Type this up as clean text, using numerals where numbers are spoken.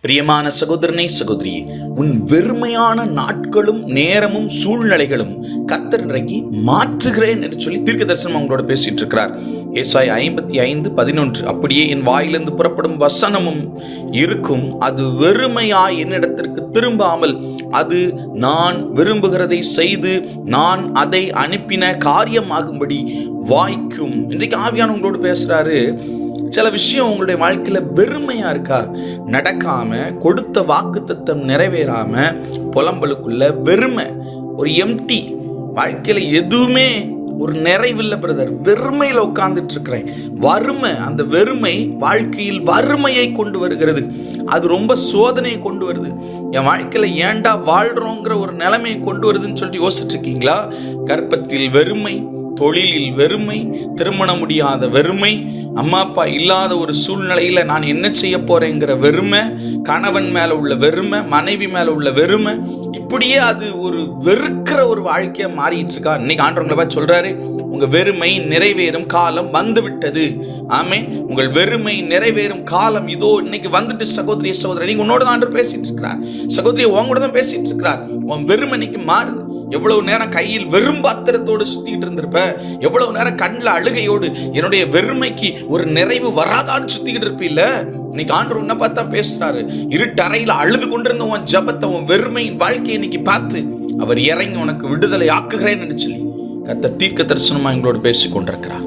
பிரியமான சகோதரனே, சகோதரியே, உன் வெறுமையான நாட்களும் நேரமும் சூழ்நிலைகளும் கர்த்தர் இன்றைக்கு மாற்றுகிறேன் என்று சொல்லி தீர்க்க தரிசனம் அவங்களோட பேசிட்டு இருக்கிறார். ஏசாயா 55:11, அப்படியே என் வாயிலிருந்து புறப்படும் வசனமும் இருக்கும், அது வெறுமையாய் என்னிடத்திற்கு திரும்பாமல் அது நான் விரும்புகிறதை செய்து நான் அதை அனுப்பின காரியமாகும்படி வாய்க்கும். இன்றைக்கு ஆவியான உங்களோடு பேசுறாரு. சில விஷயம் உங்களுடைய வாழ்க்கையில வெறுமையா இருக்கா, நடக்காம, கொடுத்த வாக்குத்தத்தம் நிறைவேறாம, புலம்பலுக்குள்ள வெறுமை, ஒரு எம்டி வாழ்க்கையில எதுவுமே ஒரு நிறைவில்லை பிரதர், வெறுமையில உட்கார்ந்துட்டு இருக்கிறேன். வறுமை, அந்த வெறுமை வாழ்க்கையில் வறுமையை கொண்டு வருகிறது. அது ரொம்ப சோதனையை கொண்டு வருது. என் வாழ்க்கையில ஏண்டா வாழ்றோங்கிற ஒரு நிலைமையை கொண்டு வருதுன்னு சொல்லிட்டு யோசிச்சுட்டு இருக்கீங்களா? கர்ப்பத்தில் வெறுமை, தொழிலில் வெறுமை, திருமண முடியாத வெறுமை, அம்மா அப்பா இல்லாத ஒரு சூழ்நிலையில நான் என்ன செய்ய போறேங்கிற வெறுமை, கணவன் மேல உள்ள வெறுமை, மனைவி மேல உள்ள வெறுமை, இப்படியே அது ஒரு வெறுக்கிற ஒரு வாழ்க்கையா மாறிட்டு இருக்கா? இன்னைக்கு ஆண்டவங்களை பார்த்து சொல்றாரு, உங்க வெறுமை நிறைவேறும் காலம் வந்து விட்டது. ஆமே, உங்கள் வெறுமை நிறைவேறும் காலம் இதோ இன்னைக்கு வந்துட்டு. சகோதரி, சகோதரி, நீங்க உன்னோட தான் ஆண்டவர் பேசிட்டு இருக்கிறார். சகோதரி, உங்களோட தான் பேசிட்டு இருக்கிறார். உன் வெறுமை இன்னைக்கு மாறுது. எவ்வளவு நேரம் கையில் வெறும் பாத்திரத்தோடு சுத்திட்டு இருந்திருப்ப, எவ்வளவு நேரம் கண்ணில் அழுகையோடு என்னுடைய வெறுமைக்கு ஒரு நிறைவு வராதான்னு சுத்திக்கிட்டு இருப்பீல்ல. இன்னைக்கு ஆண்டவர் உன்னை பார்த்தா பேசுறாரு. இருட்டறையில அழுது கொண்டிருந்த உன் ஜபத்தை, உன் வெறுமையின் வாழ்க்கையை இன்னைக்கு பார்த்து அவர் இறங்கி உனக்கு விடுதலை ஆக்குகிறேன்னு சொல்லி கர்த்தர் தீர்க்க தரிசனமா எங்களோடு பேசிக் கொண்டிருக்கிறார்.